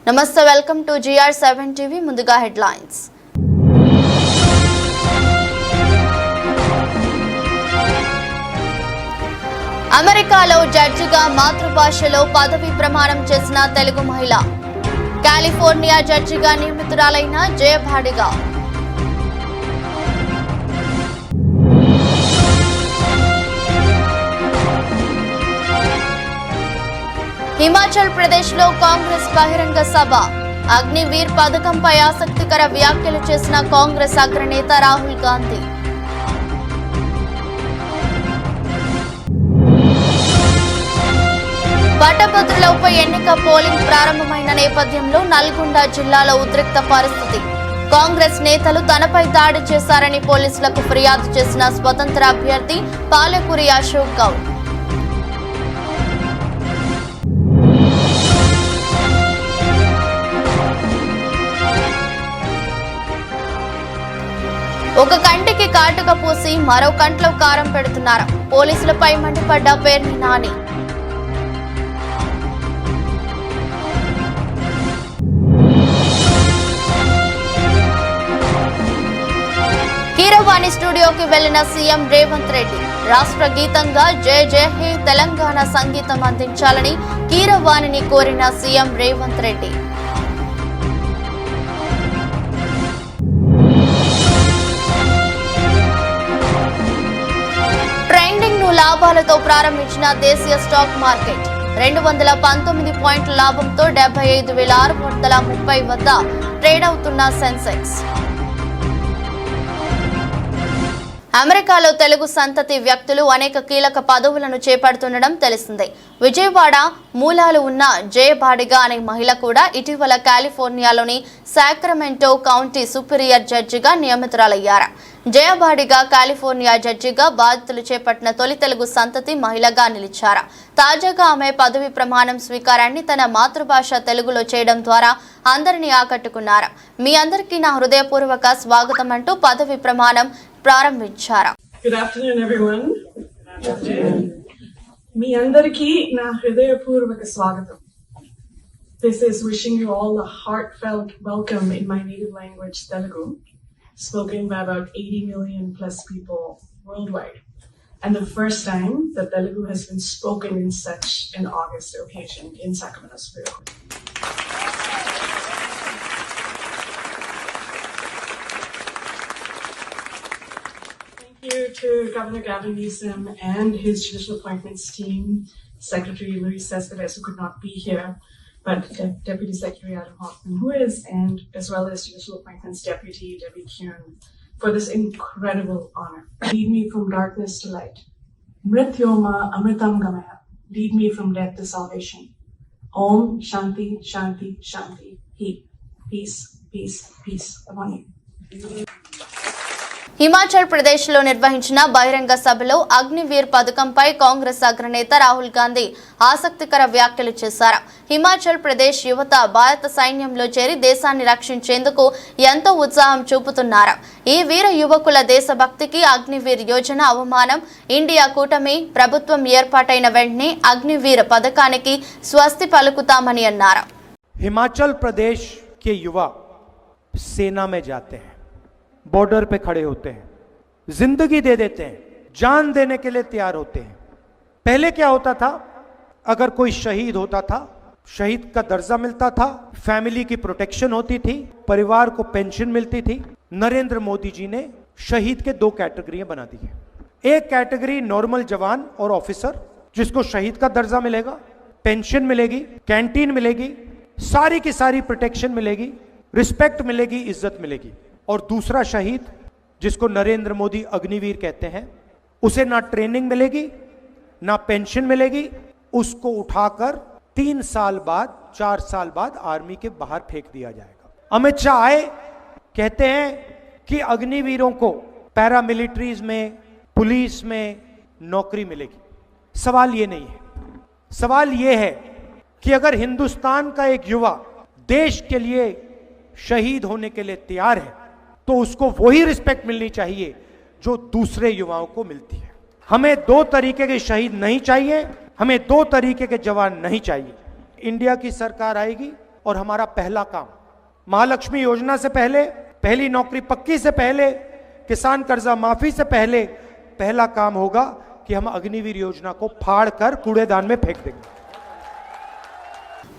నమస్తే welcome to GR7 TV ముందుగా headlines అమెరికాలో జడ్జిగా మాతృభాషలో పదవి ప్రమాణం చేసిన తెలుగు మహిళ కాలిఫోర్నియా జడ్జిగా నియమితురాలైన జయభాడిగా హిమాచల్ ప్రదేశ్ లో కాంగ్రెస్ బహిరంగ సభ అగ్నివీర్ పథకంపై ఆసక్తికర వ్యాఖ్యలు చేసిన కాంగ్రెస్ అగ్రనేత రాహుల్ గాంధీ పట్టభద్రుల ఉప ఎన్నిక పోలింగ్ ప్రారంభమైన నేపథ్యంలో నల్గొండ జిల్లాలో ఉద్రిక్త పరిస్థితి కాంగ్రెస్ నేతలు తనపై దాడి చేశారని పోలీసులకు ఫిర్యాదు చేసిన స్వతంత్ర అభ్యర్థి పాలకూరి అశోక్ గౌడ్ ఒక కంటికి కాటుక పూసి మరో కంట్లో కారం పెడుతున్నారు పోలీసులపై మండిపడ్డ పేర్ని నాని కీరవాణి స్టూడియోకి వెళ్లిన సీఎం రేవంత్ రెడ్డి రాష్ట్ర గీతంగా జయ జయ హే తెలంగాణ సంగీతం అందించాలని కీరవాణిని కోరిన సీఎం రేవంత్ రెడ్డి లాభాలతో ప్రారంభించిన దేశీయ స్టాక్ మార్కెట్ 219 పాయింట్ల లాభంతో 75,630 వద్ద ట్రేడ్ అవుతున్న సెన్సెక్స్ అమెరికాలో తెలుగు సంతతి వ్యక్తులు అనేక కీలక పదవులను చేపడుతుండడం తెలిసిందే విజయవాడ మూలాలు ఉన్న జయభాడిగా అనే మహిళ కూడా ఇటీవల కాలిఫోర్నియాలోని సాక్రమెంటో కౌంటీ సుపీరియర్ జడ్జిగా నియమితురాలయ్యారు జయభాడిగా కాలిఫోర్నియా జడ్జిగా బాధ్యతలు చేపట్టిన తొలి తెలుగు సంతతి మహిళగా నిలిచారు తాజాగా ఆమె పదవి ప్రమాణం స్వీకారాన్ని తన మాతృభాష తెలుగులో చేయడం ద్వారా అందరినీ ఆకట్టుకున్నారు మీ అందరికీ నా హృదయపూర్వక స్వాగతం అంటూ పదవి ప్రమాణం ప్రారంభించారు. Good afternoon, everyone. మీ అందరికీ నా హృదయపూర్వక స్వాగతం. This is wishing you all a heartfelt welcome in my native language, Telugu, spoken by about 80 million plus people worldwide, and the first time that Telugu has been spoken in such an august occasion in Sacramento Spirit. Thank you to Governor Gavin Newsom and his judicial appointments team, Secretary Luis Cespedes, who could not be here, but Deputy Secretary Adam Hoffman, who is, and as well as Judicial Appointments Deputy Debbie Kuhn, for this incredible honor. Lead me from darkness to light. Mrityoma Amritam Gamaya. Lead me from death to salvation. Om Shanti Shanti Shanti. Peace, peace, peace upon you. Himachal Pradesh లో నిర్వహించిన బహిరంగ సభలో అగ్నివీర్ పథకంపై కాంగ్రెస్ అగ్రనేత రాహుల్ గాంధీ ఆసక్తికర వ్యాఖ్యలు చేశారు హిమాచల్ ప్రదేశ్ యువత భారత సైన్యంలో చేరి దేశాన్ని రక్షించేందుకు ఎంతో ఉత్సాహం చూపుతున్నారు ఈ వీర యువకుల దేశభక్తికి అగ్నివీర్ యోజన అవమానం ఇండియా కూటమి ప్రభుత్వం ఏర్పాటైన వెంటనే అగ్నివీర్ పథకానికి స్వస్తి పలుకుతామని అన్నారు హిమాచల్ ప్రదేశ్ के युवा सेना में जाते हैं बॉर्डर पे खड़े होते हैं जिंदगी दे देते हैं जान देने के लिए तैयार होते हैं पहले क्या होता था अगर कोई शहीद होता था शहीद का दर्जा मिलता था फैमिली की प्रोटेक्शन होती थी परिवार को पेंशन मिलती थी नरेंद्र मोदी जी ने शहीद के 2 कैटेगरियां बना दी है एक कैटेगरी नॉर्मल जवान और ऑफिसर जिसको शहीद का दर्जा मिलेगा पेंशन मिलेगी कैंटीन मिलेगी सारी की सारी प्रोटेक्शन मिलेगी रिस्पेक्ट मिलेगी इज्जत मिलेगी और दूसरा शहीद जिसको नरेंद्र मोदी अग्निवीर कहते हैं उसे ना ट्रेनिंग मिलेगी ना पेंशन मिलेगी उसको उठाकर 3 साल बाद 4 साल बाद आर्मी के बाहर फेंक दिया जाएगा अमित शाह आए कहते हैं कि अग्निवीरों को पैरामिलिट्रीज में पुलिस में नौकरी मिलेगी सवाल ये नहीं है सवाल ये है कि अगर हिंदुस्तान का एक युवा देश के लिए शहीद होने के लिए तैयार है तो उसको वही रिस्पेक्ट मिलनी चाहिए जो दूसरे युवाओं को मिलती है हमें 2 तरीके के शहीद नहीं चाहिए हमें 2 तरीके के जवान नहीं चाहिए इंडिया की सरकार आएगी और हमारा पहला काम महालक्ष्मी योजना से पहले, पहली नौकरी पक्की से पहले, किसान कर्जा माफी से पहले पहला काम होगा कि हम अग्निवीर योजना को फाड़ कर कूड़ेदान में फेंक देंगे।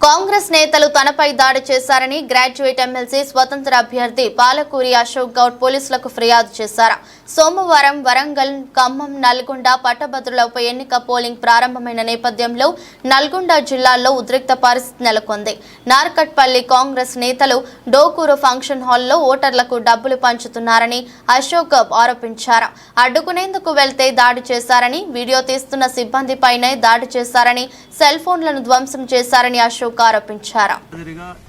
కాంగ్రెస్ నేతలు తనపై దాడి చేశారని గ్రాడ్యుయేట్ ఎమ్మెల్సీ స్వతంత్ర అభ్యర్థి పాలకూరి అశోక్ గౌడ్ పోలీసులకు ఫిర్యాదు చేశారు. సోమవారం వరంగల్, ఖమ్మం, నల్గొండ పట్టభద్రుల ఉప ఎన్నిక పోలింగ్ ప్రారంభమైన నేపథ్యంలో నల్గొండ జిల్లాలో ఉద్రిక్త పరిస్థితి నెలకొంది. నార్కట్పల్లి కాంగ్రెస్ నేతలు డోకూరు ఫంక్షన్ హాల్లో ఓటర్లకు డబ్బులు పంచుతున్నారని అశోక్ ఆరోపించారు. అడ్డుకునేందుకు వెళ్తే దాడి చేశారని, వీడియో తీస్తున్న సిబ్బందిపైనే దాడి చేశారని, సెల్ ఫోన్లను ధ్వంసం చేశారని అశోక్ ఆరోపించారు.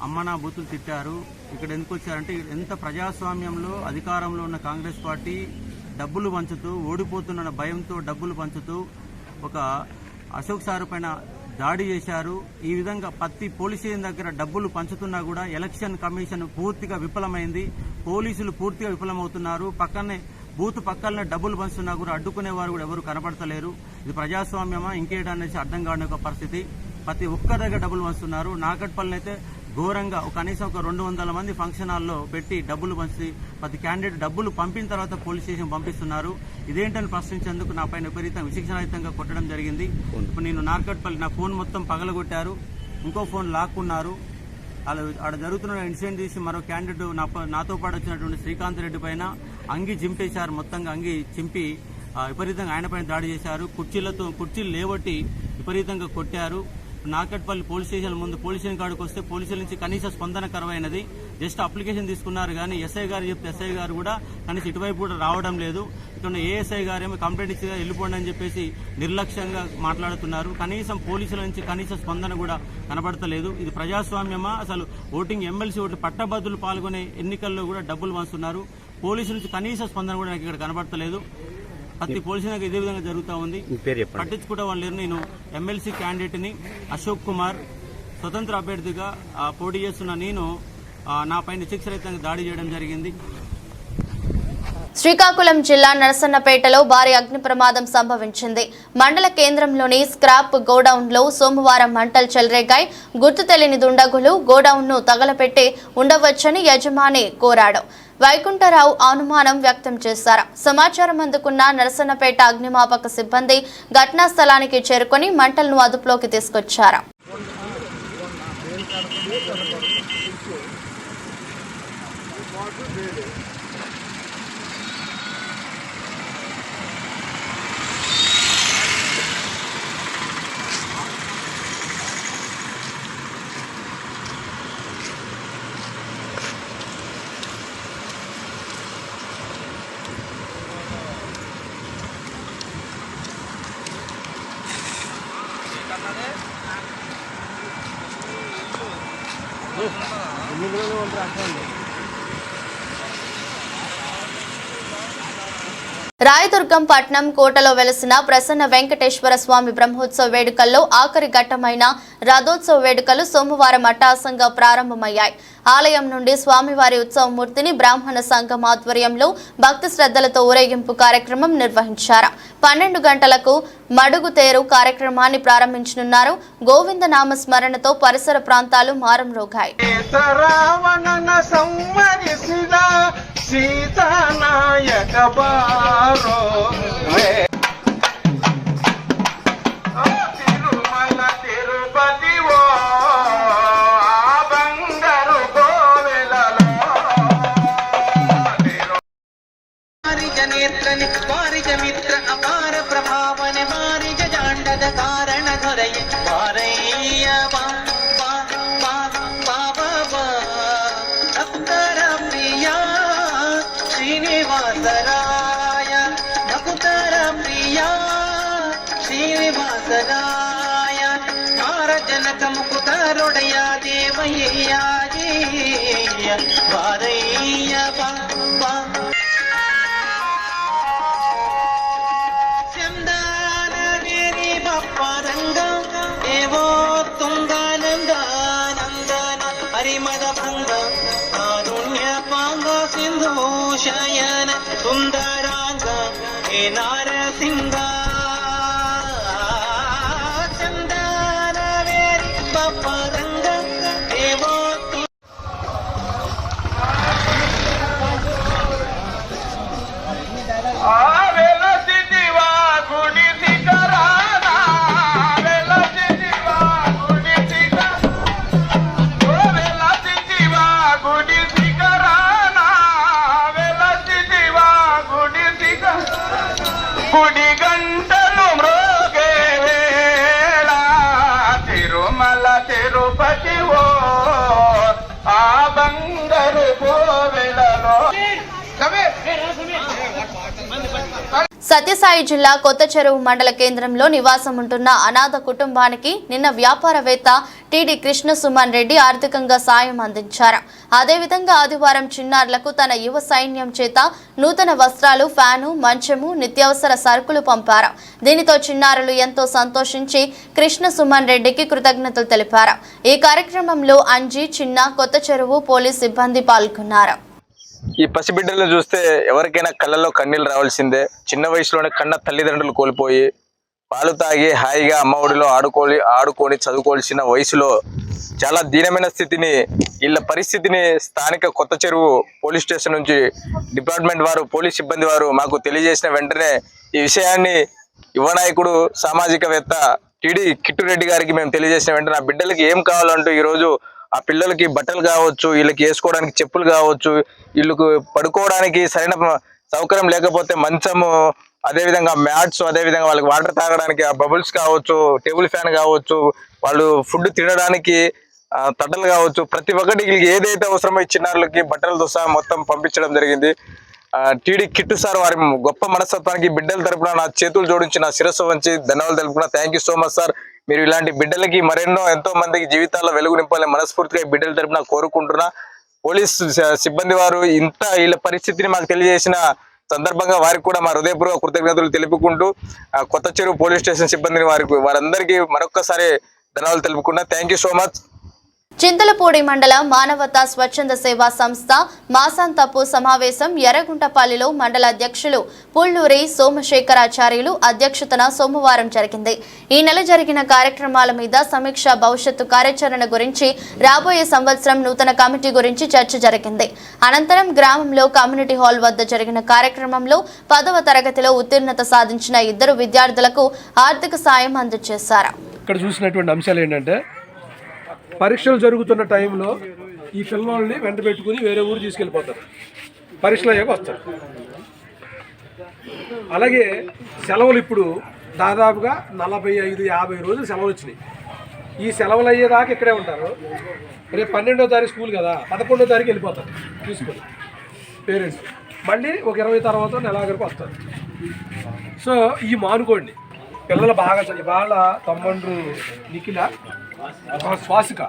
అమ్మనా బూతులు తిట్టారు. ఇక్కడ ఎందుకు వచ్చారంటే ఎంత ప్రజాస్వామ్యంలో అధికారంలో ఉన్న కాంగ్రెస్ పార్టీ డబ్బులు పంచుతూ, ఓడిపోతున్న భయంతో డబ్బులు పంచుతూ ఒక అశోక్ సార్ పైన దాడి చేశారు. ఈ విధంగా ప్రతి పోలీస్ స్టేషన్ దగ్గర డబ్బులు పంచుతున్నా కూడా ఎలక్షన్ కమిషన్ పూర్తిగా విఫలమైంది. పోలీసులు పూర్తిగా విఫలమవుతున్నారు. పక్కనే బూత్ పక్కనే డబ్బులు పంచుతున్నా కూడా అడ్డుకునేవారు కూడా ఎవరు కనపడతలేరు. ఇది ప్రజాస్వామ్యమా ఇంకేటనేసి అర్థం కాని ఒక పరిస్థితి. ప్రతి ఒక్కరి దగ్గర డబ్బులు పంచుతున్నారు. నాకట్పల్లిని అయితే ఘోరంగా కనీసం ఒక 200 మంది ఫంక్షన్ హాల్లో పెట్టి డబ్బులు పంచి ప్రతి క్యాండిడేట్ డబ్బులు పంపిన తర్వాత పోలీస్ స్టేషన్ పంపిస్తున్నారు. ఇదేంటని ప్రశ్నించేందుకు నా పైన విపరీతం విశిక్షణాయుతంగా కొట్టడం జరిగింది. ఇప్పుడు నేను నార్కట్పల్లి నా ఫోన్ మొత్తం పగలగొట్టారు, ఇంకో ఫోన్ లాక్కున్నారు. ఆడ జరుగుతున్న ఇన్సిడెంట్ తీసి మరో క్యాండిడేట్ నాతో పాటు వచ్చినటువంటి శ్రీకాంత్ రెడ్డి పైన అంగి చింపేశారు. మొత్తంగా అంగి చింపి విపరీతంగా ఆయన పైన దాడి చేశారు. కుర్చీలు లేవట్టి విపరీతంగా కొట్టారు. నార్కట్పల్లి పోలీస్ స్టేషన్ ముందు పోలీస్ స్టేషన్ కాడికి వస్తే పోలీసుల నుంచి కనీస స్పందన కరువైనది. జస్ట్ అప్లికేషన్ తీసుకున్నారు కానీ ఎస్ఐ గారు చెప్తే ఎస్ఐ గారు కూడా కనీసం ఇటువైపు కూడా రావడం లేదు. ఇక్కడ ఏఎస్ఐ గారేమో కంప్లైంట్ ఇచ్చి వెళ్ళిపోండి అని చెప్పేసి నిర్లక్ష్యంగా మాట్లాడుతున్నారు. కనీసం పోలీసుల నుంచి కనీస స్పందన కూడా కనబడతలేదు. ఇది ప్రజాస్వామ్యమా? అసలు ఓటింగ్ ఎమ్మెల్సీ ఓట్లు పట్టభద్రులు పాల్గొనే ఎన్నికల్లో కూడా డబ్బులు పంచుతున్నారు. పోలీసుల నుంచి కనీస స్పందన కూడా నాకు ఇక్కడ కనబడతలేదు. ప్రతి పోలీసు ఇదే విధంగా జరుగుతూ ఉంది. పట్టించుకుంటే వాళ్ళు లేరు. నేను ఎమ్మెల్సీ క్యాండిడేట్ ని అశోక్ కుమార్, స్వతంత్ర అభ్యర్థిగా పోటీ చేస్తున్న నేను నా పైన విచక్షణరహితంగా దాడి చేయడం జరిగింది. శ్రీకాకుళం జిల్లా నరసన్నపేటలో భారీ అగ్ని ప్రమాదం సంభవించింది. మండల కేంద్రంలోని స్క్రాప్ గోడౌన్ లో సోమవారం మంటలు చెలరేగాయి. గుర్తు తెలియని దుండగులు గోడౌన్ ను తగలపెట్టి ఉండవచ్చని యజమాని కోరాడు. వైకుంఠరావు అనుమానం వ్యక్తం చేశారు. సమాచారం అందుకున్న నరసన్నపేట అగ్నిమాపక సిబ్బంది ఘటనా స్థలానికి చేరుకుని మంటలను అదుపులోకి తీసుకొచ్చారు. రాయదుర్గం పట్నం కోటలో వెలసిన ప్రసన్న వెంకటేశ్వర స్వామి బ్రహ్మోత్సవ వేడుకల్లో ఆఖరి ఘట్టమైన రథోత్సవ వేడుకలు సోమవారం అట్టహాసంగా ప్రారంభమయ్యాయి. ఆలయం నుండి స్వామివారి ఉత్సవమూర్తిని బ్రాహ్మణ సంఘం ఆధ్వర్యంలో భక్తి శ్రద్ధలతో ఊరేగింపు కార్యక్రమం నిర్వహించారు. 12 గంటలకు మడుగుతేరు కార్యక్రమాన్ని ప్రారంభించనున్నారు. గోవింద నామ స్మరణతో పరిసర ప్రాంతాలు మారంరోగాయి. వారిజమిత్ర అపార ప్రభావన వారిజ జాండద కారణ ధొరయ వారయ్య భక్తర ప్రియ శ్రీనివాసరాయ భక్తర ప్రియ శ్రీనివాసరాయ నారజనక ముకుతరుడయ దేవయ్య వారయ్య శయన సుందరాంగ హే నారసింగ చందన వేరి పపరంగ దేవో గుడి గంటలు మ్రోగే వేళ తిరుమల తిరుపతి ఓ ఆ బంగారు కోవెలలో. సత్యసాయి జిల్లా కొత్త చెరువు మండల కేంద్రంలో నివాసం ఉంటున్న అనాథ కుటుంబానికి నిన్న వ్యాపారవేత్త టీడీ కృష్ణ సుమన్ రెడ్డి ఆర్థికంగా సాయం అందించారు. అదేవిధంగా ఆదివారం చిన్నారులకు తన యువ సైన్యం చేత నూతన వస్త్రాలు, ఫ్యాను, మంచము, నిత్యావసర సరుకులు పంపారు. దీనితో చిన్నారులు ఎంతో సంతోషించి కృష్ణ సుమన్ రెడ్డికి కృతజ్ఞతలు తెలిపారు. ఈ కార్యక్రమంలో అంజీ, చిన్న, కొత్త చెరువు పోలీస్ సిబ్బంది పాల్గొన్నారు. ఈ పసిబిడ్డలను చూస్తే ఎవరికైనా కళ్ళల్లో కన్నీళ్ళు రావాల్సిందే. చిన్న వయసులోనే కన్న తల్లిదండ్రులు కోల్పోయి పాలు తాగి హాయిగా అమ్మఒడిలో ఆడుకొని చదువుకోవాల్సిన వయసులో చాలా దీనమైన స్థితిని, వీళ్ళ పరిస్థితిని స్థానిక కొత్త చెరువు పోలీస్ స్టేషన్ నుంచి డిపార్ట్మెంట్ వారు, పోలీస్ సిబ్బంది వారు మాకు తెలియజేసిన వెంటనే ఈ విషయాన్ని యువ నాయకుడు, సామాజికవేత్త టీడీ కిట్టురెడ్డి గారికి మేము తెలియజేసిన వెంటనే ఆ బిడ్డలకి ఏం కావాలంటూ ఈరోజు ఆ పిల్లలకి బట్టలు కావచ్చు, వీళ్ళకి వేసుకోవడానికి చెప్పులు కావచ్చు, వీళ్ళకు పడుకోవడానికి సరైన సౌకర్యం లేకపోతే మంచము, అదేవిధంగా మ్యాట్స్, అదేవిధంగా వాళ్ళకి వాటర్ తాగడానికి ఆ బబుల్స్ కావచ్చు, టేబుల్ ఫ్యాన్ కావచ్చు, వాళ్ళు ఫుడ్ తినడానికి తట్టలు కావచ్చు, ప్రతి ఒక్కటి వీళ్ళకి ఏదైతే అవసరమో చిన్నారులకి బట్టలతో సహా మొత్తం పంపించడం జరిగింది. టీడీ కిట్టు సార్ వారి గొప్ప మనస్తత్వానికి బిడ్డల తరపున నా చేతులు జోడించి నా శిరస్సు వంచి ధన్యవాదాలు తెలుపుకున్నా. Thank you so much sir. మీరు ఇలాంటి బిడ్డలకి ఎంతో మందికి జీవితాల్లో వెలుగు నింపాలని మనస్ఫూర్తిగా ఈ బిడ్డల తరపున కోరుకుంటున్నా. పోలీస్ సిబ్బంది వారు వీళ్ళ పరిస్థితిని మాకు తెలియజేసిన సందర్భంగా వారికి కూడా మా హృదయపూర్వక కృతజ్ఞతలు తెలుపుకుంటూ కొత్త చెరువు పోలీస్ స్టేషన్ సిబ్బందిని వారందరికీ మరొక్కసారి ధన్యవాదాలు తెలుపుకున్నా. Thank you so much. Chintalapudi మండల మానవతా స్వచ్ఛంద సేవా సంస్థ మాసాంతపు సమావేశం ఎర్రగుంటపల్లిలో మండల అధ్యక్షులు పుల్లూరి సోమశేఖరాచార్యులు అధ్యక్షతన సోమవారం జరిగింది. ఈ నెల జరిగిన కార్యక్రమాల మీద సమీక్ష, భవిష్యత్తు కార్యాచరణ గురించి, రాబోయే సంవత్సరం నూతన కమిటీ గురించి చర్చ జరిగింది. అనంతరం గ్రామంలో కమ్యూనిటీ హాల్ వద్ద జరిగిన కార్యక్రమంలో 10వ తరగతిలో ఉత్తీర్ణత సాధించిన 2 విద్యార్థులకు ఆర్థిక సాయం అందజేశారు. ఇక్కడ చూసినటువంటి అంశాలు ఏంటంటే, పరీక్షలు జరుగుతున్న టైంలో ఈ పిల్లల్ని వెంట పెట్టుకుని వేరే ఊరు తీసుకెళ్ళిపోతారు, పరీక్షలు అయ్యాక వస్తారు. అలాగే సెలవులు ఇప్పుడు దాదాపుగా 45-50 రోజులు సెలవులు వచ్చినాయి. ఈ సెలవులు అయ్యేదాకా ఇక్కడే ఉంటారు. రేపు 12వ తారీఖు స్కూల్ కదా, 11వ తారీఖు వెళ్ళిపోతారు తీసుకొని పేరెంట్స్. మళ్ళీ ఒక 20 తర్వాత నెలాఖరికి వస్తారు. సో ఈ మానుకోండి, పిల్లలు బాగా ఇవాళ తమ్మండ్రు నిఖిల శ్వాసిక,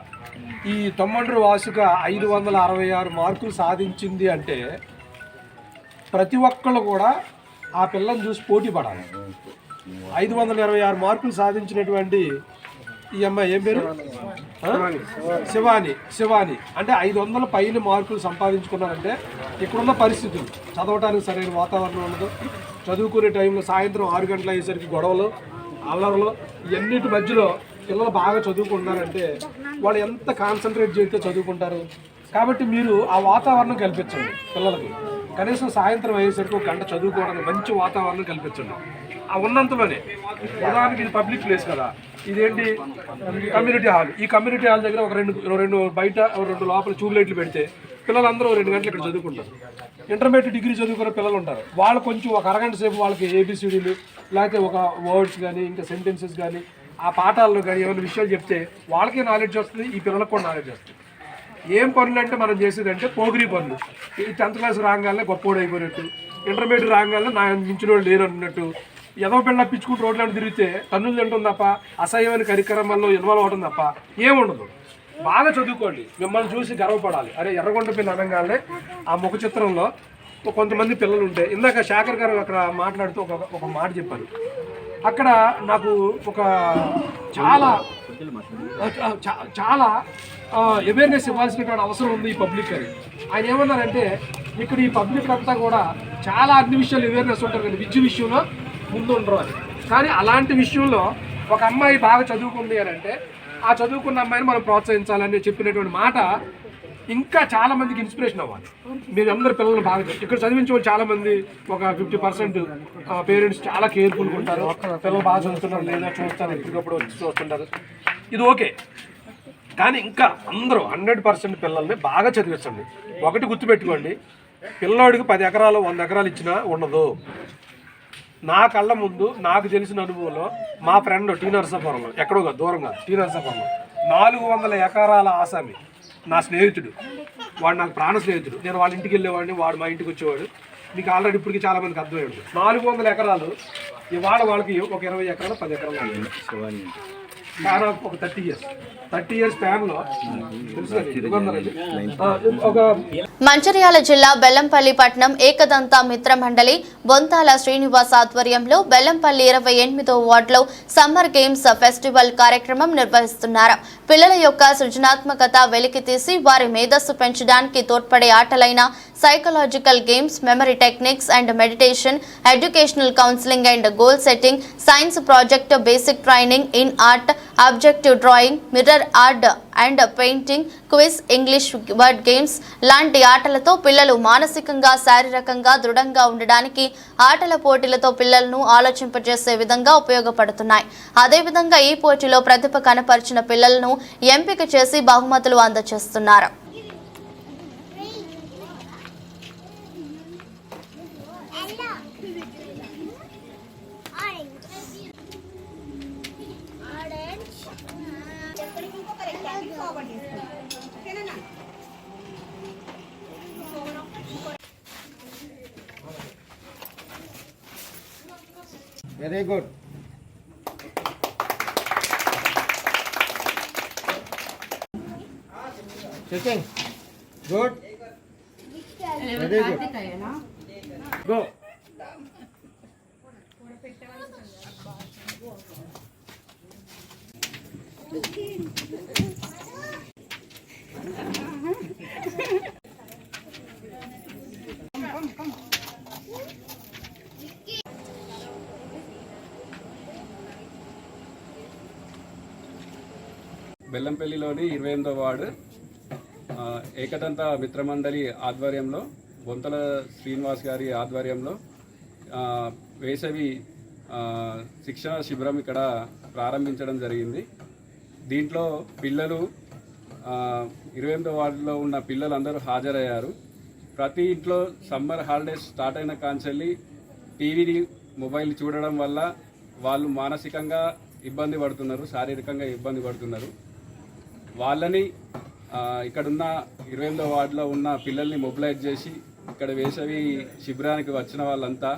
ఈ తొమ్మండ్రు వాసిక 566 మార్కులు సాధించింది అంటే ప్రతి ఒక్కళ్ళు కూడా ఆ పిల్లని చూసి పోటీ పడాలి. 526 మార్కులు సాధించినటువంటి ఈ అమ్మాయి ఏం పేరు? శివాని అంటే 500 పైన మార్కులు సంపాదించుకున్నారంటే ఇక్కడున్న పరిస్థితులు, చదవటానికి సరైన వాతావరణం ఉండదు, చదువుకునే టైంలో సాయంత్రం 6 గంటలు అయ్యేసరికి గొడవలు, అల్లర్లు, ఇవన్నిటి మధ్యలో పిల్లలు బాగా చదువుకుంటున్నారంటే వాళ్ళు ఎంత కాన్సన్ట్రేట్ చేస్తే చదువుకుంటారు. కాబట్టి మీరు ఆ వాతావరణం కల్పించండి పిల్లలకి. కనీసం సాయంత్రం అయ్యేసరికి 1 గంట చదువుకోవడానికి మంచి వాతావరణం కల్పించండి. ఆ ఉన్నంతలోనే, ఉదాహరణకి ఇది పబ్లిక్ ప్లేస్ కదా, ఇదేంటి కమ్యూనిటీ హాల్. ఈ కమ్యూనిటీ హాల్ దగ్గర ఒక రెండు బయట 2 లోపల ట్యూబ్ లైట్లు పెడితే పిల్లలందరూ 2 గంటలు ఇక్కడ చదువుకుంటారు. ఇంటర్మీడియట్, డిగ్రీ చదువుకునే పిల్లలు ఉంటారు. వాళ్ళు కొంచెం ఒక అరగంట సేపు వాళ్ళకి ఏబిసిడీలు, లేకపోతే ఒక వర్డ్స్ కానీ, ఇంకా సెంటెన్సెస్ కానీ, ఆ పాఠాల్లో కానీ ఏమైనా విషయాలు చెప్తే వాళ్ళకే నాలెడ్జ్ వస్తుంది, ఈ పిల్లలకు కూడా నాలెడ్జ్ వస్తుంది. ఏం పనులు అంటే మనం చేసేదంటే పోగిరి పనులు. ఈ 10th క్లాస్ రాగానే గొప్పోడు అయిపోయినట్టు, ఇంటర్మీడియట్ రాగానే నా మించిన వాళ్ళు లేరు అన్నట్టు, ఎదవ పిల్ల పిచ్చుకుంటూ రోడ్లను తిరిగితే తన్నులు తింటుంది తప్ప, అసహ్యమైన కార్యక్రమాల్లో ఇన్వాల్వ్ అవడం తప్ప ఏముండదు. బాగా చదువుకోండి, మిమ్మల్ని చూసి గర్వపడాలి. అరే ఎర్రగొండ పిల్ల అనగానే ఆ ముఖ చిత్రంలో కొంతమంది పిల్లలు ఉంటే, ఇందాక శేఖర్ గారు అక్కడ మాట్లాడుతూ ఒక మాట చెప్పారు. అక్కడ నాకు ఒక చాలా అవేర్నెస్ ఇవ్వాల్సినటువంటి అవసరం ఉంది ఈ పబ్లిక్ అని. ఆయన ఏమన్నారంటే, ఇక్కడ ఈ పబ్లిక్ అంతా కూడా చాలా అన్ని విషయాలు అవేర్నెస్ ఉంటారు కానీ విద్య విషయంలో ముందు ఉండరు అని. కానీ అలాంటి విషయంలో ఒక అమ్మాయి బాగా చదువుకుంది అని అంటే ఆ చదువుకున్న అమ్మాయిని మనం ప్రోత్సహించాలని చెప్పినటువంటి మాట ఇంకా చాలా మందికి ఇన్స్పిరేషన్ అవ్వాలి. మీరు అందరు పిల్లలు బాగా ఇక్కడ చదివించే వాళ్ళు చాలామంది, ఒక 50% పేరెంట్స్ చాలా కేర్ఫుల్గా ఉంటారు. పిల్లలు బాగా చదువుతున్నారు లేదా చూస్తారు, ఎప్పటికప్పుడు వచ్చి చూస్తుంటారు. ఇది ఓకే, కానీ ఇంకా అందరూ 100% పిల్లల్ని బాగా చదివించండి. ఒకటి గుర్తుపెట్టుకోండి, పిల్లోడికి 10 ఎకరాలు 100 ఎకరాలు ఇచ్చినా ఉండదు. నా కళ్ళ ముందు నాకు తెలిసిన అనుభవంలో మా ఫ్రెండ్ టీ నరసాపురంలో, ఎక్కడో దూరంగా టీ నరసాపురంలో 400 ఎకరాల ఆసామి నా స్నేహితుడు, వాడు నాకు ప్రాణ స్నేహితుడు. నేను వాళ్ళ ఇంటికి వెళ్ళేవాడిని, వాడు మా ఇంటికి వచ్చేవాడు. మీకు ఆల్రెడీ ఇప్పటికి చాలా మందికి అర్థమయ్యాడు. 400 ఎకరాలు ఇవాళ వాళ్ళకి ఒక 20 ఎకరాలు 10 ఎకరాలు చాలా ఒక 30 ఇయర్స్ స్పాన్లో ఒక మంచిర్యాల జిల్లా బెల్లంపల్లి పట్టణం ఏకదంత మిత్ర మండలి బొంతాల శ్రీనివాస్ ఆధ్వర్యంలో బెల్లంపల్లి 28వ వార్డులో సమ్మర్ గేమ్స్ ఫెస్టివల్ కార్యక్రమం నిర్వహిస్తున్నారు. పిల్లల యొక్క సృజనాత్మకత వెలికితీసి వారి మేధస్సు పెంచడానికి తోడ్పడే ఆటలైన psychological games, memory techniques and meditation, educational counselling and goal setting, science project, basic training in art, objective drawing, mirror art and painting, quiz, English word games లాంటి ఆటలతో పిల్లలు మానసికంగా, శారీరకంగా దృఢంగా ఉండడానికి ఆటల పోటీలతో పిల్లలను ఆలోచింపజేసే విధంగా ఉపయోగపడుతున్నాయి. అదేవిధంగా ఈ పోటీలో ప్రతిభ కనపరిచిన పిల్లలను ఎంపిక చేసి బహుమతులు అందజేస్తున్నారు. Very good. Sitting. Good. Very good. Go. బెల్లంపల్లిలోని 28వ వార్డు ఏకదంత మిత్రమండలి ఆధ్వర్యంలో బొంతల శ్రీనివాస్ గారి ఆధ్వర్యంలో వేసవి శిక్షణ శిబిరం ఇక్కడ ప్రారంభించడం జరిగింది. దీంట్లో పిల్లలు 28వ వార్డులో ఉన్న పిల్లలందరూ హాజరయ్యారు. ప్రతి ఇంట్లో సమ్మర్ హాలిడేస్ స్టార్ట్ అయిన కాంచెల్లి టీవీని, మొబైల్ చూడడం వల్ల వాళ్ళు మానసికంగా ఇబ్బంది పడుతున్నారు, శారీరకంగా ఇబ్బంది పడుతున్నారు. వాళ్ళని ఇక్కడున్న 28వ వార్డులో ఉన్న పిల్లల్ని మొబిలైజ్ చేసి ఇక్కడ వేసవి శిబిరానికి వచ్చిన వాళ్ళంతా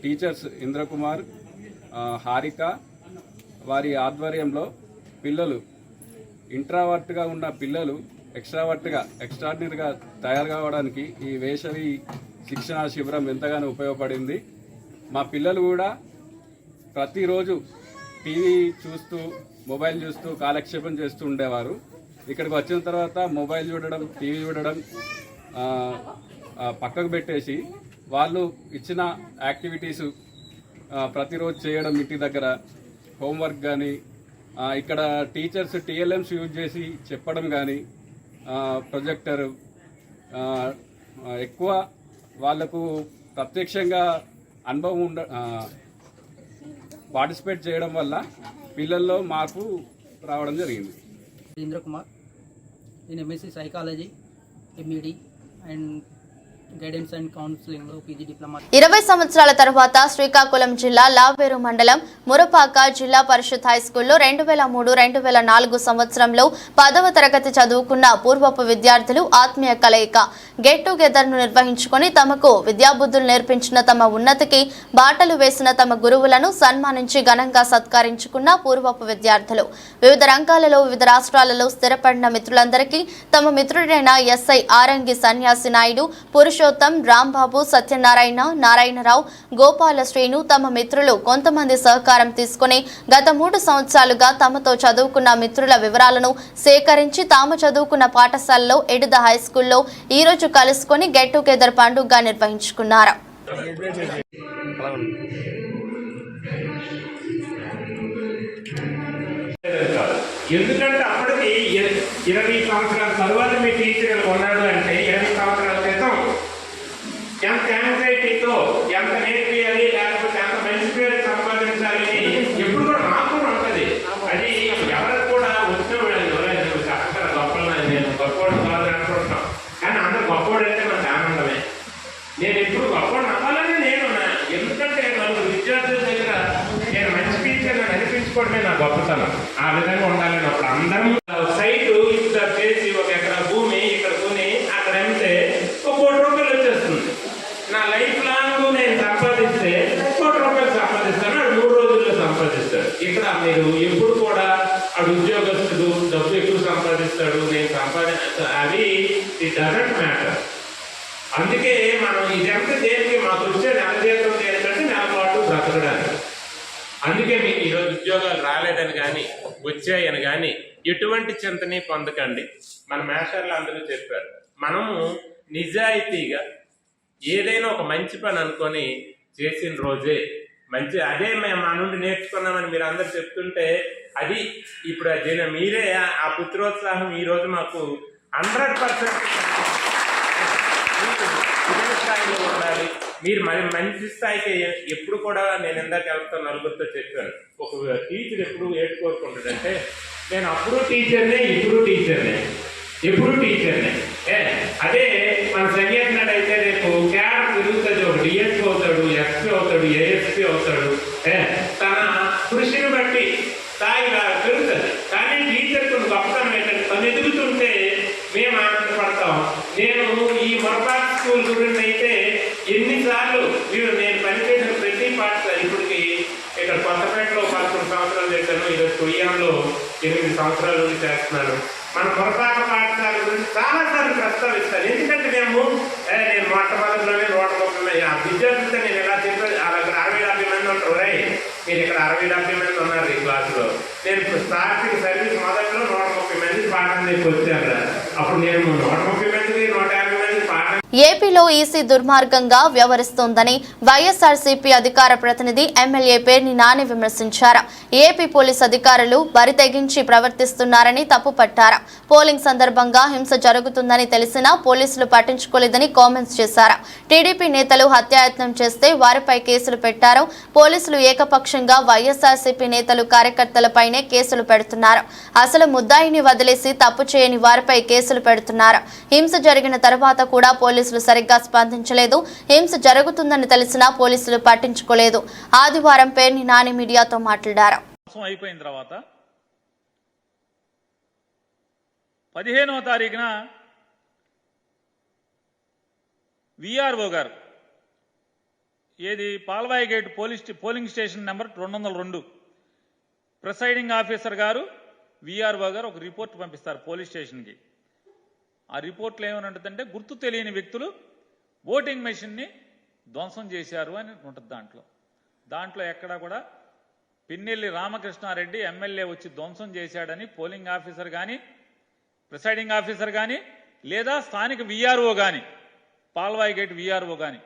టీచర్స్ ఇంద్రకుమార్, హారిక వారి ఆధ్వర్యంలో పిల్లలు ఇంట్రావర్ట్గా ఉన్న పిల్లలు ఎక్స్ట్రాడినరీగా తయారు కావడానికి ఈ వేసవి శిక్షణ శిబిరం ఎంతగానో ఉపయోగపడింది. మా పిల్లలు కూడా ప్రతిరోజు టీవీ చూస్తూ, మొబైల్ చూస్తూ కాలక్షేపం చేస్తూ ఉండేవారు. ఇక్కడికి వచ్చిన తర్వాత మొబైల్ చూడడం, టీవీ చూడడం పక్కకు పెట్టేసి వాళ్ళు ఇచ్చిన యాక్టివిటీస్ ప్రతిరోజు చేయడం, ఇంటి దగ్గర హోంవర్క్ కానీ, ఇక్కడ టీచర్స్ టీఎల్ఎమ్స్ యూజ్ చేసి చెప్పడం కానీ, ప్రొజెక్టర్ ఎక్కువ వాళ్లకు ప్రత్యక్షంగా అనుభవం పార్టిసిపేట్ చేయడం వల్ల పిల్లల్లో మార్పు రావడం జరిగింది. ఇంద్రకుమార్, నేను MSc psychology, MEd and guidance and counselling లో పీజీ డిప్లొమా. 20 సంవత్సరాల తరువాత శ్రీకాకుళం జిల్లా లావేరు మండలం మురపాక జిల్లా పరిషత్ హైస్కూల్లో 2003-2004 సంవత్సరంలో 10వ తరగతి చదువుకున్న పూర్వపు విద్యార్థులు ఆత్మీయ కలయిక గెట్ టుగెదర్ ను నిర్వహించుకొని తమకు విద్యాబుద్ధులు నేర్పించిన, తమ ఉన్నతికి బాటలు వేసిన తమ గురువులను సన్మానించి ఘనంగా సత్కరించుకున్న పూర్వపు విద్యార్థులు వివిధ రంగాలలో వివిధ రాష్ట్రాలలో స్థిరపడిన మిత్రులందరికీ తమ మిత్రుడైన ఎస్ఐ ఆరంగి సన్యాసి నాయుడు, పురుషోత్తం, రాంబాబు, సత్యనారాయణ, నారాయణరావు, గోపాల శ్రీను తమ మిత్రులు కొంతమంది సహకారం తీసుకుని గత 3 సంవత్సరాలుగా తమతో చదువుకున్న మిత్రుల వివరాలను సేకరించి తాము చదువుకున్న పాఠశాలలో ఎడిద హైస్కూల్లో ఈ రోజు కలుసుకొని గెట్ టుగెదర్ పండుగగా నిర్వహించుకున్నారు. ఎందుకంటే అప్పటికి 20 సంవత్సరాల తరువాత మీ టీచర్ ఉన్నాడు అంటే 20 సంవత్సరాల క్రితం ఎంత యాంగ్జైటీతో ఎంత నేర్పియాలి, లేకపోతే ఎంత మంచి పేరు సంపాదించాలి ఎప్పుడు కూడా నాకు ఉంటుంది. అది ఎవరికి కూడా వచ్చిన అక్కడ గొప్పలు నేను గొప్పవాడు కాదు అనుకుంటున్నాం, కానీ అందరూ గొప్పవాడు అంటే నాకు ఆనందమే. నేను ఎప్పుడు గొప్పవాడు అవ్వాలని నేను తీసుకోవడమే నా గొప్పతనం. ఆ విధంగా ఉండాలని అప్పుడు అందరం సైట్ ఇక్కడ చేసి 1 ఎకరా భూమి ఇక్కడ కొని అక్కడ అమ్మితే 1 కోటి రూపాయలు వచ్చేస్తుంది. నా లైఫ్ లాంగ్ నేను సంపాదిస్తే 1 కోటి రూపాయలు సంపాదిస్తాను, అది 3 రోజుల్లో సంపాదిస్తాడు. ఇక్కడ మీరు ఎప్పుడు కూడా ఆడు ఉద్యోగస్తుడు డబ్బు ఎక్కువ సంపాదిస్తాడు, నేను సంపాదిస్తాను, అది ఇట్ డజంట్ మ్యాటర్. అందుకే మనం ఇదంతా దేనికి మాకు వచ్చే నెల జీతం ఏంటంటే నెల పాటు బ్రతకడానికి. అందుకే మీకు ఈరోజు ఉద్యోగాలు రాలేదని కానీ వచ్చాయని కానీ ఎటువంటి చింతని పొందకండి. మన మేషర్లు అందరూ చెప్పారు, మనము నిజాయితీగా ఏదైనా ఒక మంచి పని అనుకొని చేసిన రోజే మంచి, అదే మేము మా నుండి నేర్చుకున్నామని మీరు అందరు చెప్తుంటే అది ఇప్పుడు అది మీరే ఆ పుత్రోత్సాహం ఈరోజు మాకు 100% ఇదే స్థాయిలో ఉండాలి. మీరు మరి మంచి స్థాయికి ఎప్పుడు కూడా నేను ఇందాక వెళ్తా నలుగురితో చెప్పాను, ఒక టీచర్ ఎప్పుడు ఏడు కోరుకుంటాడంటే నేను అప్పుడు టీచర్నే ఇప్పుడు టీచర్నే ఎప్పుడు టీచర్నే. అదే మన సంగీతనాడు అయితే రేపు క్యాడర్ పెరుగుతుంది, ఒక డిఎస్పీ అవుతాడు, ఎస్పీ అవుతాడు, ఏఎస్పీ అవుతాడు. తన కృషిని బట్టి స్థాయి పెరుగుతుంది. కానీ టీచర్ కొన్ని గొప్పతనం ఏంటంటే తను ఎదుగుతుంటే మేము ఆనందపడతాం. నేను ఈ మొరపాటి స్కూల్ గురించి అయితే ఎన్నిసార్లు నేను పనిచేసిన ప్రతి పాఠశాల ఇప్పటికి ఇక్కడ కొత్తపేటలో 11 సంవత్సరాలు చేశాను, ఈరోజు కొయ్యంలో 8 సంవత్సరాల నుండి చేస్తున్నాను. మన మొరపాక పాఠశాల గురించి చాలాసార్లు ప్రస్తావిస్తాను. ఎందుకంటే నేను మొట్టమొదటిలోనే 130 ఆ విద్యార్థులతో నేను ఎలా చెప్పాను, అక్కడ 60-70 మంది ఉంటారు. మీరు ఇక్కడ 60-70 మంది ఉన్నారు ఈ క్లాసులో. నేను స్టార్టింగ్ సర్వీస్ మొదట్లో 130 మంది పాఠం చెప్పి వచ్చాను. అప్పుడు నేను 130 మందికి 150 మంది పాఠం. ఏపీలో ఈసీ దుర్మార్గంగా వ్యవహరిస్తోందని వైఎస్ఆర్సీపీ అధికార ప్రతినిధి ఎమ్మెల్యే పేర్ని నాని విమర్శించారు. ఏపీ పోలీస్ అధికారులు బరి తెగించి ప్రవర్తిస్తున్నారని తప్పుపట్టారు. పోలింగ్ సందర్భంగా హింస జరుగుతుందని తెలిసినా పోలీసులు పట్టించుకోలేదని కామెంట్స్ చేశారు. టీడీపీ నేతలు హత్యాయత్నం చేస్తే వారిపై కేసులు పెట్టారు. పోలీసులు ఏకపక్షంగా వైఎస్ఆర్సీపీ నేతలు కార్యకర్తలపైనే కేసులు పెడుతున్నారు. అసలు ముద్దాయిని వదిలేసి తప్పు చేయని వారిపై కేసులు పెడుతున్నారు. హింస జరిగిన తర్వాత కూడా పోలీసులు సరిగ్గా స్పందించలేదు. హింస జరుగుతుందని తెలిసినా పోలీసులు పట్టించుకోలేదు. ఆదివారం పేర్ని నాని మీడియాతో మాట్లాడారు. అయిపోయిన తర్వాత 15వ తారీఖున విఆర్ఓ గారు ఏది Palvai gate polling station number 202 presiding officer గారు విఆర్ఓ గారు ఒక రిపోర్ట్ పంపిస్తారు పోలీస్ స్టేషన్కి. ఆ రిపోర్ట్లో ఏమని ఉంటుందంటే గుర్తు తెలియని వ్యక్తులు ఓటింగ్ మెషిన్ని ధ్వంసం చేశారు అని ఉంటుంది. దాంట్లో ఎక్కడా కూడా పిన్నెల్లి రామకృష్ణారెడ్డి ఎమ్మెల్యే వచ్చి ధ్వంసం చేశాడని పోలింగ్ ఆఫీసర్ కానీ ప్రిసైడింగ్ ఆఫీసర్ కానీ లేదా స్థానిక విఆర్ఓ కానీ పాల్వాయి గేట్ విఆర్ఓ కానీ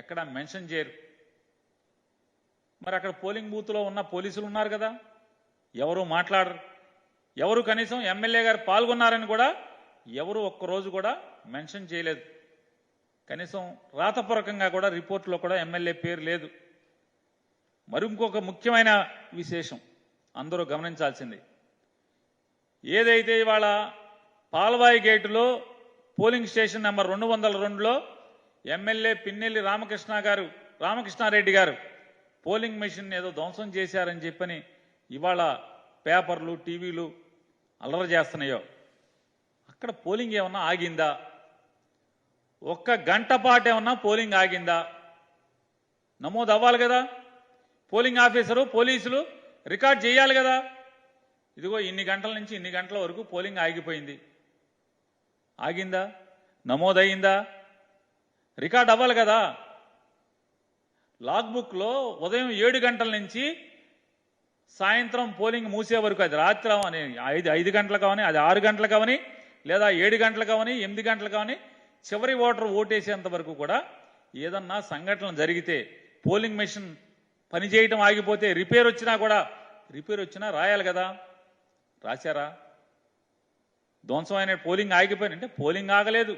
ఎక్కడా మెన్షన్ చేయరు. మరి అక్కడ పోలింగ్ బూత్లో ఉన్న పోలీసులు ఉన్నారు కదా, ఎవరు మాట్లాడరు. ఎవరు కనీసం ఎమ్మెల్యే గారు పాల్గొన్నారని కూడా ఎవరు ఒక్కరోజు కూడా మెన్షన్ చేయలేదు. కనీసం రాతపూర్వకంగా కూడా రిపోర్ట్లో కూడా ఎమ్మెల్యే పేరు లేదు. మరి ఇంకొక ముఖ్యమైన విశేషం అందరూ గమనించాల్సింది, ఏదైతే ఇవాళ పాల్వాయి గేటులో పోలింగ్ స్టేషన్ నెంబర్ 202లో ఎమ్మెల్యే పిన్నెల్లి రామకృష్ణారెడ్డి గారు పోలింగ్ మెషిన్ ఏదో ధ్వంసం చేశారని చెప్పని ఇవాళ పేపర్లు టీవీలు అల్లరి చేస్తున్నాయో, అక్కడ పోలింగ్ ఏమన్నా ఆగిందా? 1 గంట పాటు ఏమన్నా పోలింగ్ ఆగిందా? నమోదు అవ్వాలి కదా, పోలింగ్ ఆఫీసరు పోలీసులు రికార్డ్ చేయాలి కదా. ఇదిగో ఇన్ని గంటల నుంచి ఇన్ని గంటల వరకు పోలింగ్ ఆగిపోయింది, ఆగిందా? నమోదయ్యిందా? రికార్డ్ అవ్వాలి కదా. లాగ్బుక్లో ఉదయం 7 గంటల నుంచి సాయంత్రం పోలింగ్ మూసే వరకు, అది రాత్రి అని 5 గంటలకు కావని, అది 6 గంటలకు కావని, లేదా 7 గంటలకు కావని, 8 గంటలకు కావని, చివరి ఓటర్ ఓటేసేంత వరకు కూడా ఏదన్నా సంఘటన జరిగితే పోలింగ్ మెషిన్ పనిచేయటం ఆగిపోతే రిపేర్ వచ్చినా రాయాలి కదా. రాశారా? ధ్వంసమైన పోలింగ్ ఆగిపోయినంటే పోలింగ్ ఆగలేదు,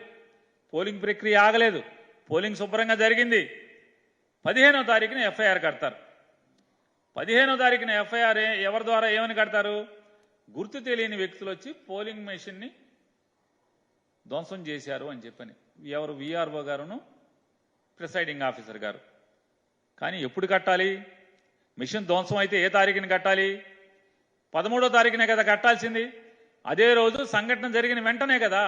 పోలింగ్ ప్రక్రియ ఆగలేదు, పోలింగ్ శుభ్రంగా జరిగింది. 15వ తారీఖున ఎఫ్ఐఆర్ కడతారు. 15వ తారీఖున ఎఫ్ఐఆర్ ఎవరి ద్వారా ఏమని కడతారు? గుర్తు తెలియని వ్యక్తులు వచ్చి పోలింగ్ మెషిన్ని ధ్వంసం చేశారు అని చెప్పని. ఎవరు? విఆర్ఓ గారును ప్రిసైడింగ్ ఆఫీసర్ గారు. కానీ ఎప్పుడు కట్టాలి? మిషన్ ధ్వంసం అయితే ఏ తారీఖుని కట్టాలి? 13వ తారీఖునే కదా కట్టాల్సింది. అదే రోజు సంఘటన జరిగిన వెంటనే కదా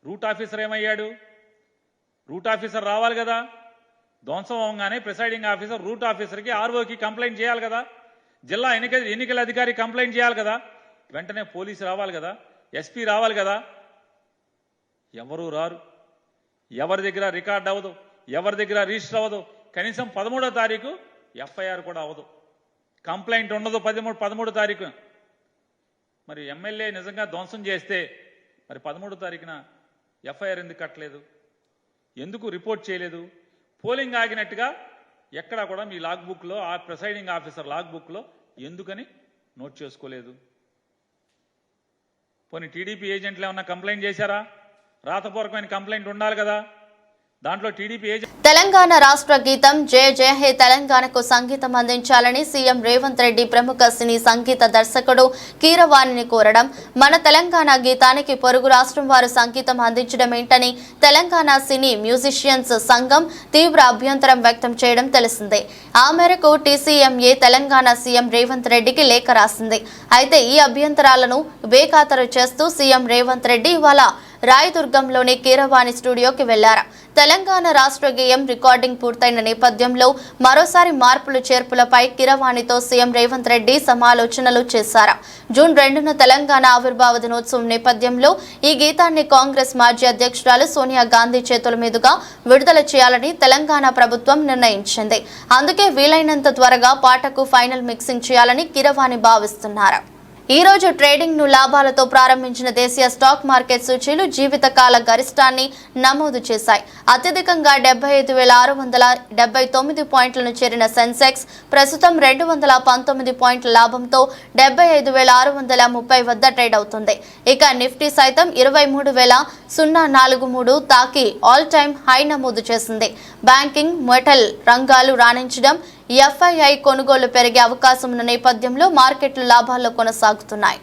రూట్ ఆఫీసర్ ఏమయ్యాడు? రూట్ ఆఫీసర్ రావాలి కదా. ధ్వంసం అవగానే ప్రిసైడింగ్ ఆఫీసర్ రూట్ ఆఫీసర్కి ఆర్ఓకి కంప్లైంట్ చేయాలి కదా. జిల్లా ఎన్నికల అధికారి కంప్లైంట్ చేయాలి కదా. వెంటనే పోలీసు రావాలి కదా, ఎస్పీ రావాలి కదా. ఎవరు రారు. ఎవరి దగ్గర రికార్డ్ అవ్వదు, ఎవరి దగ్గర రిజిస్టర్ అవ్వదు. కనీసం 13వ తారీఖు ఎఫ్ఐఆర్ కూడా అవ్వదు, కంప్లైంట్ ఉండదు 13వ తారీఖు. మరి ఎమ్మెల్యే నిజంగా ధ్వంసం చేస్తే మరి 13వ తారీఖున ఎఫ్ఐఆర్ ఎందుకు కట్టలేదు? ఎందుకు రిపోర్ట్ చేయలేదు? పోలింగ్ ఆగినట్టుగా ఎక్కడా కూడా మీ లాగ్ బుక్లో, ఆ ప్రిసైడింగ్ ఆఫీసర్ లాగ్ బుక్లో ఎందుకని నోట్ చేసుకోలేదు? పోనీ టీడీపీ ఏజెంట్లు ఏమన్నా కంప్లైంట్ చేశారా? రాతపూర్వకమైన కంప్లైంట్ ఉండాలి కదా. దాంట్లో టీడీపీ ఏజెంట్ తెలంగాణ రాష్ట్ర గీతం జయ జయ హే తెలంగాణకు సంగీతం అందించాలని సీఎం రేవంత్ రెడ్డి ప్రముఖ సినీ సంగీత దర్శకుడు కీరవాణిని కోరడం, మన తెలంగాణ గీతానికి పొరుగు రాష్ట్రం వారు సంగీతం అందించడం ఏంటని తెలంగాణ సినీ మ్యూజిషియన్స్ సంఘం తీవ్ర అభ్యంతరం వ్యక్తం చేయడం తెలిసిందే. ఆ మేరకు టీసీఎంఏ తెలంగాణ సీఎం రేవంత్ రెడ్డికి లేఖ రాసింది. అయితే ఈ అభ్యంతరాలను బేఖాతరు చేస్తూ సీఎం రేవంత్ రెడ్డి ఇవాళ రాయదుర్గంలోని కీరవాణి స్టూడియోకి వెళ్లారు. తెలంగాణ రాష్ట్ర గేయం రికార్డింగ్ పూర్తయిన నేపథ్యంలో మరోసారి మార్పులు చేర్పులపై కీరవాణితో సీఎం రేవంత్ రెడ్డి సమాలోచనలు చేశారు. జూన్ 2న తెలంగాణ ఆవిర్భావ దినోత్సవం నేపథ్యంలో ఈ గీతాన్ని కాంగ్రెస్ మాజీ అధ్యక్షురాలు సోనియా గాంధీ చేతుల మీదుగా విడుదల చేయాలని తెలంగాణ ప్రభుత్వం నిర్ణయించింది. అందుకే వీలైనంత త్వరగా పాటకు ఫైనల్ మిక్సింగ్ చేయాలని కీరవాణి భావిస్తున్నారు. ఈ రోజు ట్రేడింగ్ ను లాభాలతో ప్రారంభించిన దేశీయ స్టాక్ మార్కెట్ సూచీలు జీవితకాల గరిష్టాన్ని నమోదు చేశాయి. అత్యధికంగా 75,679 పాయింట్లను చేరిన సెన్సెక్స్ ప్రస్తుతం 219 పాయింట్ల లాభంతో 75,630 వద్ద ట్రేడ్ అవుతుంది. ఇక నిఫ్టీ సైతం 23,043 తాకి ఆల్ టైమ్ హై నమోదు చేసింది. బ్యాంకింగ్, మెటల్ రంగాలు రాణించడం, ఎఫ్ఐఐ కొనుగోలు పెరిగే అవకాశం ఉన్న నేపథ్యంలో మార్కెట్లు లాభాల్లో కొనసాగుతున్నాయి.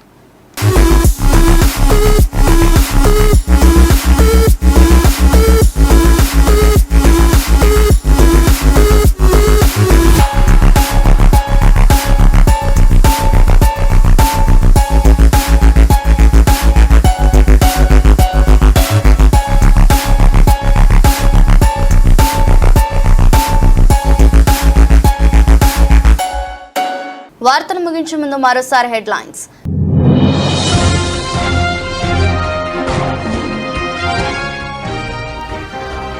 వార్తలు ముగించే ముందు మరోసారి హెడ్లైన్స్.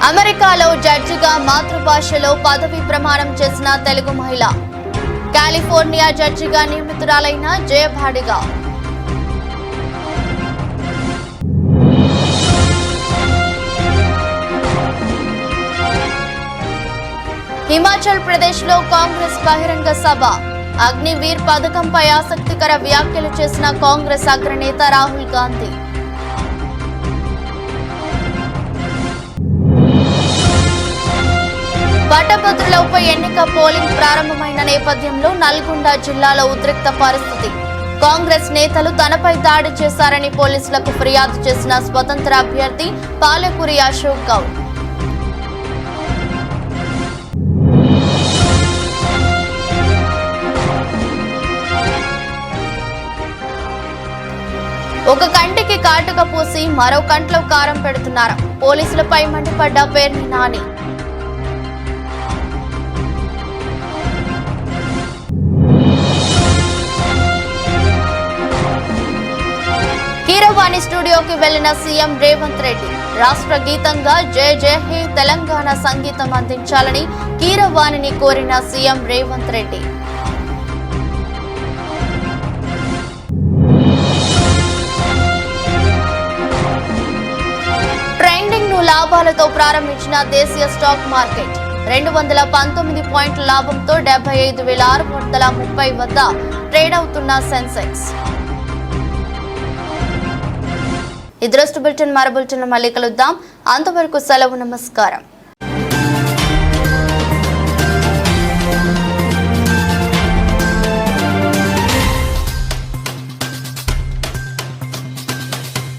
అమెరికాలో జడ్జిగా మాతృభాషలో పదవి ప్రమాణం చేసిన తెలుగు మహిళ, కాలిఫోర్నియా జడ్జిగా నియమితురాలైన జయభాడిగా. హిమాచల్ ప్రదేశ్ లో కాంగ్రెస్ బహిరంగ సభ, అగ్నివీర్ పథకంపై ఆసక్తికర వ్యాఖ్యలు చేసిన కాంగ్రెస్ అగ్రనేత రాహుల్ గాంధీ. పట్టభద్రుల ఉప ఎన్నిక పోలింగ్ ప్రారంభమైన నేపథ్యంలో నల్గొండ జిల్లాలో ఉద్రిక్త పరిస్థితి. కాంగ్రెస్ నేతలు తనపై దాడి చేశారని పోలీసులకు ఫిర్యాదు చేసిన స్వతంత్ర అభ్యర్థి పాలకూరి అశోక్ గౌడ్. ఒక కంటికి కాటుక పూసి మరో కంట్లో కారం పెడుతున్నారు. పోలీసులపై మండిపడ్డ పేర్ని నాని. కీరవాణి స్టూడియోకి వెళ్లిన సీఎం రేవంత్ రెడ్డి రాష్ట్ర గీతంగా జయ జయ హే తెలంగాణ సంగీతం అందించాలని కీరవాణిని కోరిన సీఎం రేవంత్ రెడ్డి. లాభాలతో ప్రారంభించిన దేశీయ స్టాక్ మార్కెట్ 219 పాయింట్ల లాభంతో 75,630 వద్ద ట్రేడ్ అవుతున్న సెన్సెక్స్. ఈ దృష్టి బులెటిన్ మరో బులెటిన్ మళ్ళీ కలుద్దాం. అంతవరకు సెలవు, నమస్కారం.